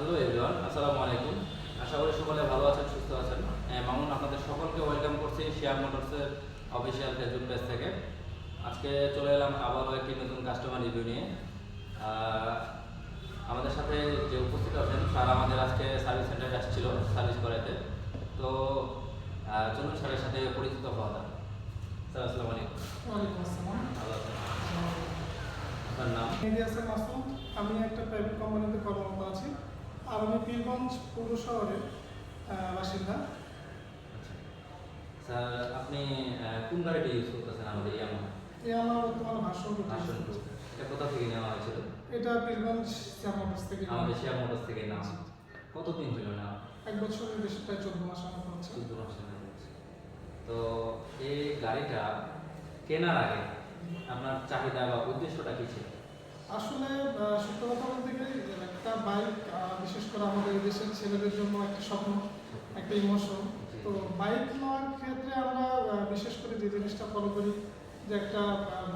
Hello everyone, আসসালামু আলাইকুম। আশা করি সকলে ভালো আছেন, সুস্থ আছেন। মামুন আপনাদের সকলকে ওয়েলকাম করছি শেয়ার মোটরসের অফিসিয়াল ফেসবুক পেজ থেকে। আজকে চলে এলাম আবারও একটি নতুন কাস্টমার রিভিউ নিয়ে। আমাদের সাথে যে উপস্থিত আছেন স্যার আমাদের আজকে সার্ভিস সেন্টারে আসছিল সার্ভিস করাতে। তো চলুন স্যারের সাথে পরিচিত হওয়া যাক। স্যার আসসালামু আলাইকুম। ওয়ালাইকুম আসসালাম। ভালো আছেন? আপনার নাম? মেহেদী হাসান মাসুদ। আমি একটা প্রাইভেট কোম্পানিতে কর্মরত আছি আর আমি পীরগঞ্জ পৌর শহরের বাসিন্দা। স্যার আপনি কোন গাড়িটি ইউজ করতেছেন আমাদের ইয়ামাহা? এই আমার বর্তমানে ভাষণ করতে আসুন, এটা কোথা থেকে নেওয়া হয়েছিল? এটা পীরগঞ্জ শেয়ার মোটরস থেকে আমাদের শেয়ার মোটরস থেকে নেওয়া। কতদিন হলো না? 1 বছরের বেশি, প্রায় 14 মাস আমার হচ্ছে। 14 মাস হয়েছে। তো এই গাড়িটা কেনার আগে আপনার চাহিদা বা উদ্দেশ্যটা কি ছিল? আসলে সত্য কথা বলতে গেলে একটা বাইক বিশেষ করে আমাদের দেশের ছেলেদের জন্য একটা স্বপ্ন, একটা ইমোশন। তো বাইক নেওয়ার ক্ষেত্রে আমরা বিশেষ করে যে জিনিসটা ফলো করি যে একটা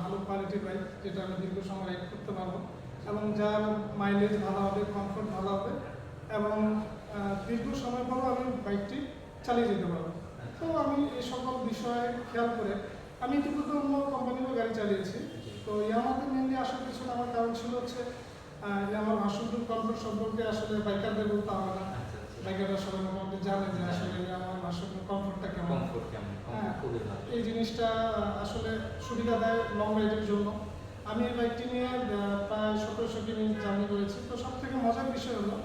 ভালো কোয়ালিটির বাইক যেটা আমি দীর্ঘ সময় রাইড করতে পারবো এবং যার মাইলেজ ভালো হবে, কমফোর্ট ভালো হবে এবং দীর্ঘ সময় পরও আমি বাইকটি চালিয়ে যেতে পারবো। তো আমি এই সকল বিষয়ে খেয়াল করে আমি ইতিপূর্বে অন্য কোম্পানিরও গাড়ি চালিয়েছি। তো ইয়ামাহাতে মেনলি আসার পিছনে আমার কারণ ছিল হচ্ছে আমার ভার্সন কমফোর্ট সম্পর্কে আসলে বাইকারদের বলতে হবে না। বাইকাররা সবাই মোটামুটি জানে যে আসলে আমার ভার্সন কমফোর্টটা কেমন। হ্যাঁ, এই জিনিসটা আসলে সুবিধা দেয় লং রাইডের জন্য। আমি এই বাইকটি নিয়ে প্রায় 1700 কিমি জার্নি করেছি। তো সব থেকে মজার বিষয় হলো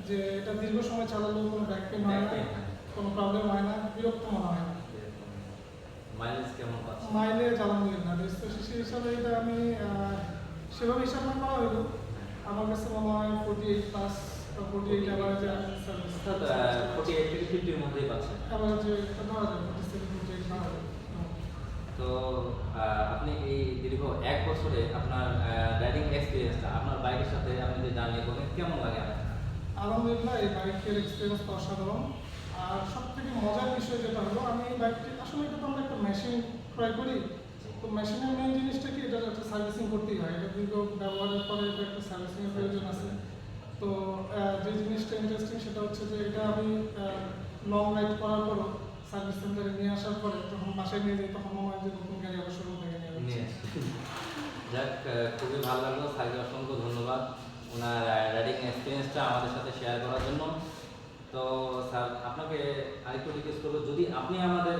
যে এটা দীর্ঘ সময় চালালেও কোনো ব্যাক পেন হয় না, কোনো প্রবলেম হয় না, বিরক্ত মনে হয় না। মাইলেজ কেমন পাচ্ছেন? মাইলেজ আলহামদুলিল্লাহ রেজিস্ট্রেশন হিসাবে এটা আমি সেভাবে হিসাব না করা হইলো আমার কাছে মনে হয় 48 প্লাস 48 অ্যাভারেজে সার্ভিস অর্থাৎ 48 থেকে 50 এর মধ্যেই পাচ্ছেন। অ্যাভারেজে ধরা যায় 47 48 ধরা যায়। তো আপনি এই দীর্ঘ 1 বছরে আপনার রাইডিং এক্সপেরিয়েন্সটা আপনার বাইকের সাথে আপনি যে জার্নি করেন কেমন লাগে আপনার? আলহামদুলিল্লাহ এই বাইকের এক্সপিরিয়েন্স তো অসাধারণ। আর সব থেকে মজার বিষয় যেটা হলো আমি এই বাইকটি আসলে এটা তো আমরা একটা মেশিন ক্রয় করি। তো মেশিনের মেন জিনিসটা কি, এটা একটা সার্ভিসিং করতেই হয়। এটা দীর্ঘ ব্যবহারের পরে এটা একটা সার্ভিসিংয়ের প্রয়োজন আছে। তো যে জিনিসটা ইন্টারেস্টিং সেটা হচ্ছে যে এটা আমি লং রাইড করার পরও সার্ভিস সেন্টারে নিয়ে আসার পরে যখন বাসায় নিয়ে যাই তখন মনে হয় যে নতুন গাড়ি আবার শোরুম থেকে নিয়ে যাচ্ছি। যাক, খুবই ভালো লাগলো। স্যারকে অসংখ্য ধন্যবাদ ওনার রাইডিং এক্সপিরিয়েন্সটা আমাদের সাথে শেয়ার করার জন্য। তো স্যার আপনাকে আরেকটু রিকোয়েস্ট করবো, যদি আপনি আমাদের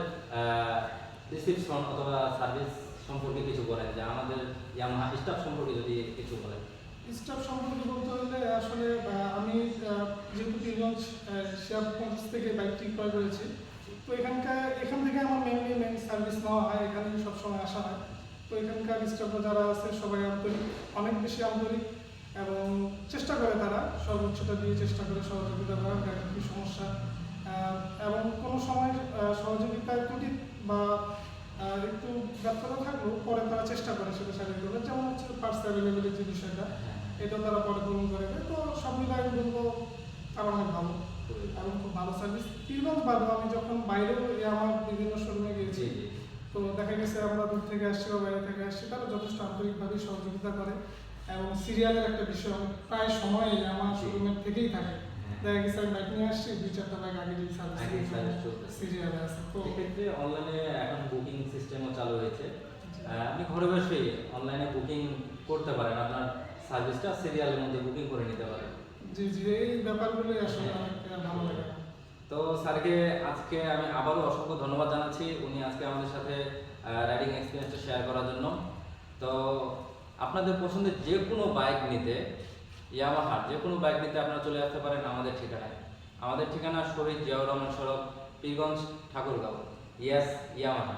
রিসিপশন অথবা সার্ভিস সম্পর্কে কিছু বলেন, যে আমাদের ইয়ামাহা স্টাফ সম্পর্কে যদি কিছু বলেন। স্টাফ সম্পর্কে বলতে হলে আসলে আমি যেহেতু পীরগঞ্জ শেয়ার মোটরস থেকে বাইকটি ক্রয় করেছি, তো এখান থেকে আমার মেন সার্ভিস নেওয়া হয়, এখানে সবসময় আসা হয়। তো এখানকার স্টাফরা যারা আছে সবাই আন্তরিক, অনেক বেশি আন্তরিক এবং চেষ্টা করে তারা সর্বোচ্চটা দিয়ে চেষ্টা করে সহযোগিতা করার গাড়ির কী সমস্যা এবং কোনো সময় সহযোগিতায় ত্রুটি বা একটু ব্যর্থতা থাকলেও পরে তারা চেষ্টা করে সেটা সারিয়ে দেবে। যেমন হচ্ছে পার্টস অ্যাভেলেবিলিটির বিষয়টা, এটা তারা পরে পূরণ করে দেয়। তো সব মিলাই আমি বলবো তারা অনেক ভালো এবং খুব ভালো সার্ভিস। পীরগঞ্জ বাদেও আমি যখন বাইরেও আমার বিভিন্ন শোরুমে গিয়েছি, তো দেখা গেছে আমরা দূর থেকে আসছি বা বাইরে থেকে আসছি, তারা যথেষ্ট আন্তরিকভাবে সহযোগিতা করে এবং সিরিয়ালের একটা বিষয় প্রায় সময় আমার শোরুমের থেকেই থাকে। দেখা গেছে আমি বাইক নিয়ে আসছি, 2-4টা বাইক আগে যে সার্ভিস সিরিয়ালে আছে। তো এক্ষেত্রে অনলাইনে এখন বুকিং সিস্টেমও চালু হয়েছে। আপনি ঘরে বসে অনলাইনে বুকিং করতে পারেন, আপনার সার্ভিসটা সিরিয়ালের মধ্যে বুকিং করে নিতে পারেন। জি জি, এই ব্যাপারগুলোই আসলে অনেক ভালো লাগে। তো স্যারকে আজকে আমি আবারও অসংখ্য ধন্যবাদ জানাচ্ছি, উনি আজকে আমাদের সাথে রাইডিং এক্সপিরিয়েন্সটা শেয়ার করার জন্য। তো আপনাদের পছন্দের যে কোনো বাইক নিতে, ইয়ামাহার যে কোনো বাইক নিতে আপনারা চলে আসতে পারেন আমাদের ঠিকানায়। আমাদের ঠিকানা শহীদ জিয়াউর রহমান সড়ক, পীরগঞ্জ, ঠাকুরগাঁও। ইয়ামাহা।